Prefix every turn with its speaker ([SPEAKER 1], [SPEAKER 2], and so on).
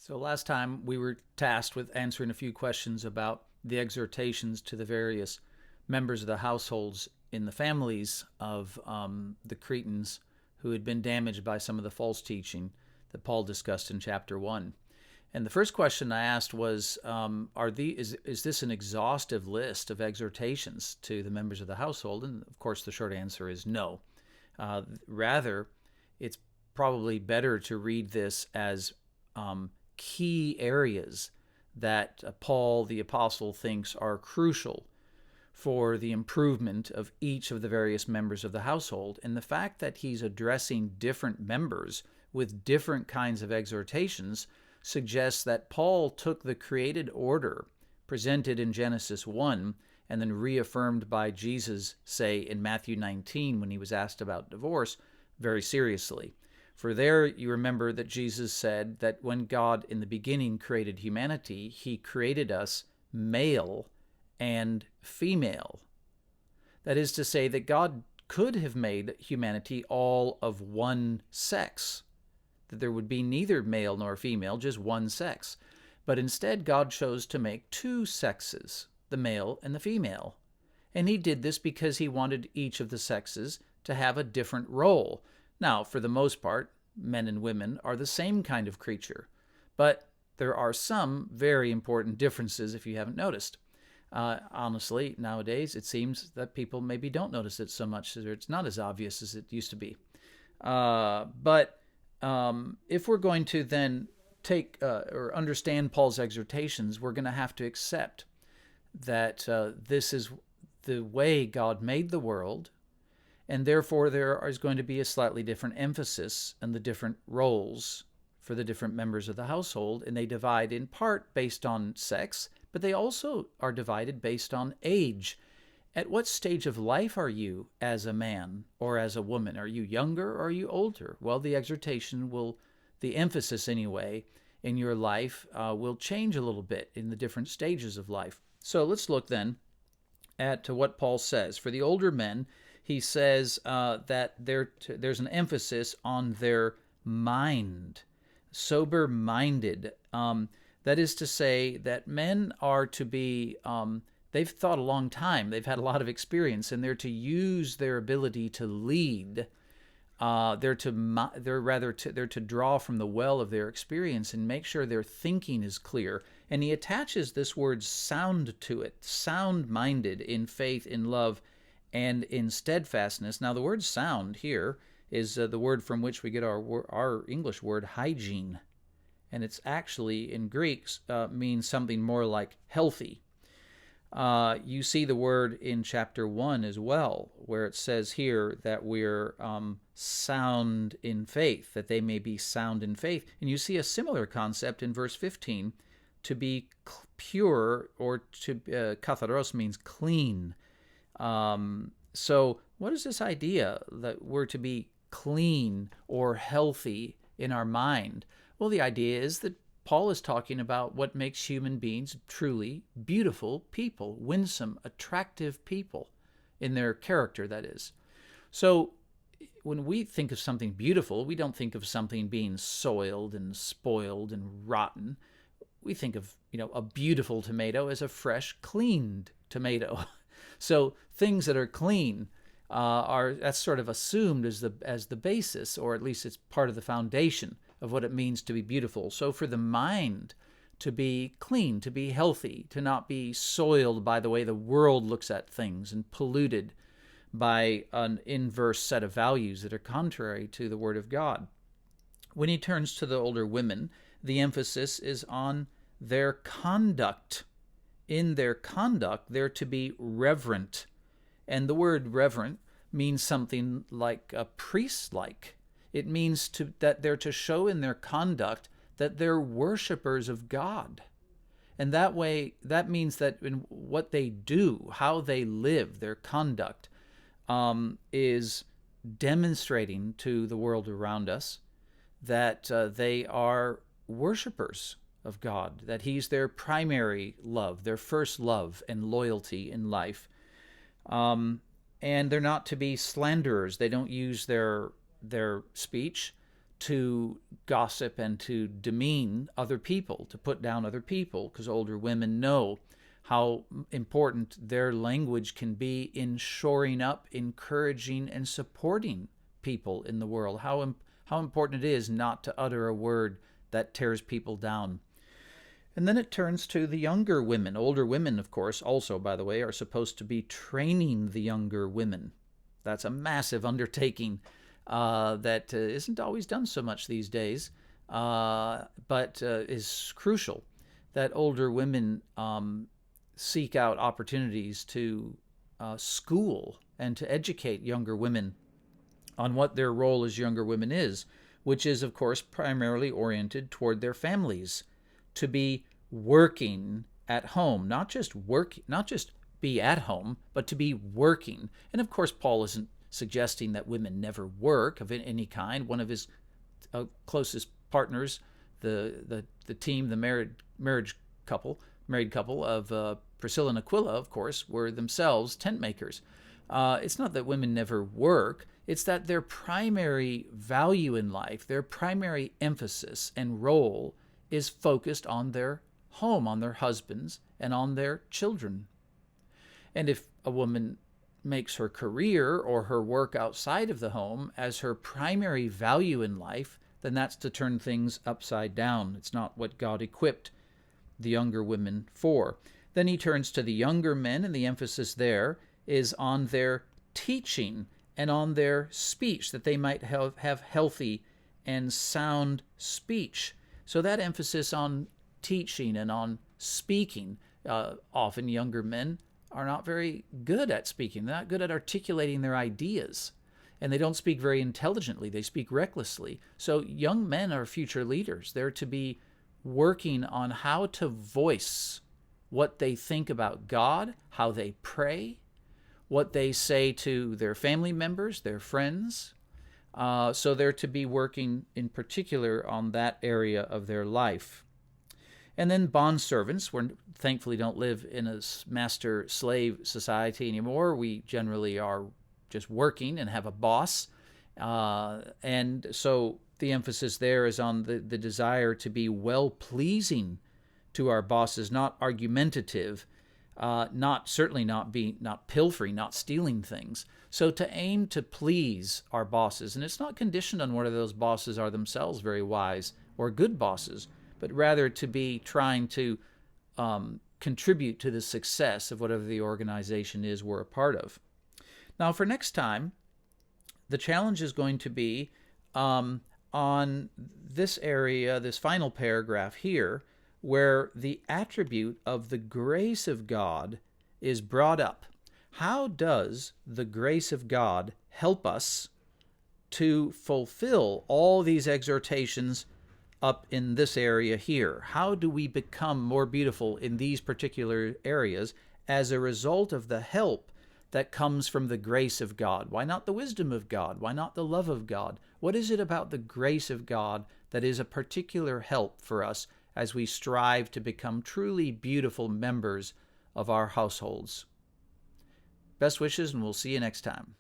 [SPEAKER 1] So last time we were tasked with answering a few questions about the exhortations to the various members of the households in the families of the Cretans who had been damaged by some of the false teaching that Paul discussed in chapter 1. And the first question I asked was, is this an exhaustive list of exhortations to the members of the household? And of course, the short answer is no. Rather, it's probably better to read this as key areas that Paul the Apostle thinks are crucial for the improvement of each of the various members of the household. And the fact that he's addressing different members with different kinds of exhortations suggests that Paul took the created order presented in Genesis 1 and then reaffirmed by Jesus, say, in Matthew 19 when he was asked about divorce, very seriously. For there you remember that Jesus said that when God in the beginning created humanity, he created us male and female. That is to say that God could have made humanity all of one sex, that there would be neither male nor female, just one sex. But instead, God chose to make two sexes, the male and the female. And he did this because he wanted each of the sexes to have a different role. Now, for the most part, men and women are the same kind of creature, but there are some very important differences if you haven't noticed. Honestly, nowadays, it seems that people maybe don't notice it so much, or it's not as obvious as it used to be. But if we're going to then take or understand Paul's exhortations, we're going to have to accept that this is the way God made the world, and therefore there is going to be a slightly different emphasis on the different roles for the different members of the household, and they divide in part based on sex, but they also are divided based on age. At what stage of life are you as a man or as a woman? Are you younger or are you older? Well, the exhortation will, the emphasis anyway, in your life will change a little bit in the different stages of life. So let's look then at what Paul says. For the older men, he says that there's an emphasis on their mind, sober-minded. That is to say that men are to be, they've thought a long time, they've had a lot of experience, and they're to use their ability to lead. They're to draw from the well of their experience and make sure their thinking is clear. And he attaches this word sound to it, sound-minded in faith, in love, and in steadfastness. Now, the word sound here is the word from which we get our English word hygiene. And it's actually, in Greek, means something more like healthy. You see the word in chapter 1 as well, where it says here that we're sound in faith, that they may be sound in faith. And you see a similar concept in verse 15, to be pure, or to katharos means clean. So what is this idea that we're to be clean or healthy in our mind? Well, the idea is that Paul is talking about what makes human beings truly beautiful people, winsome, attractive people in their character, that is. So when we think of something beautiful, we don't think of something being soiled and spoiled and rotten. We think of, a beautiful tomato as a fresh, cleaned tomato. So things that are clean that's sort of assumed as the basis, or at least it's part of the foundation of what it means to be beautiful. So for the mind to be clean, to be healthy, to not be soiled by the way the world looks at things and polluted by an inverse set of values that are contrary to the Word of God. When he turns to the older women, the emphasis is on their conduct. In their conduct, they're to be reverent. And the word reverent means something like a priest-like. It means that they're to show in their conduct that they're worshipers of God. And that means that in what they do, how they live, their conduct, is demonstrating to the world around us that they are worshipers of God, that he's their primary love, their first love and loyalty in life. And they're not to be slanderers. They don't use their speech to gossip and to demean other people, to put down other people, because older women know how important their language can be in shoring up, encouraging, and supporting people in the world. How important it is not to utter a word that tears people down. And then it turns to the younger women. Older women, of course, also, by the way, are supposed to be training the younger women. That's a massive undertaking that isn't always done so much these days, but is crucial, that older women seek out opportunities to school and to educate younger women on what their role as younger women is, which is, of course, primarily oriented toward their families, to be working at home, not just be at home, but to be working. And of course, Paul isn't suggesting that women never work of any kind. One of his closest partners, the team, the married couple of Priscilla and Aquila, of course, were themselves tent makers. It's not that women never work. It's that their primary value in life, their primary emphasis and role is focused on their home, on their husbands, and on their children. And if a woman makes her career or her work outside of the home as her primary value in life, then that's to turn things upside down. It's not what God equipped the younger women for. Then he turns to the younger men, and the emphasis there is on their teaching and on their speech, that they might have healthy and sound speech. So that emphasis on teaching and on speaking, often younger men are not very good at speaking. They're not good at articulating their ideas, and they don't speak very intelligently. They speak recklessly. So young men are future leaders. They're to be working on how to voice what they think about God, how they pray, what they say to their family members, their friends. So they're to be working in particular on that area of their life. And then bondservants, we thankfully don't live in a master-slave society anymore. We generally are just working and have a boss. And so the emphasis there is on the desire to be well-pleasing to our bosses, not argumentative, certainly not pilfering, not stealing things. So to aim to please our bosses, and it's not conditioned on whether those bosses are themselves very wise or good bosses, but rather to be trying to contribute to the success of whatever the organization is we're a part of. Now, for next time, the challenge is going to be on this area, this final paragraph here, where the attribute of the grace of God is brought up. How does the grace of God help us to fulfill all these exhortations up in this area here? How do we become more beautiful in these particular areas as a result of the help that comes from the grace of God? Why not the wisdom of God? Why not the love of God? What is it about the grace of God that is a particular help for us as we strive to become truly beautiful members of our households? Best wishes, and we'll see you next time.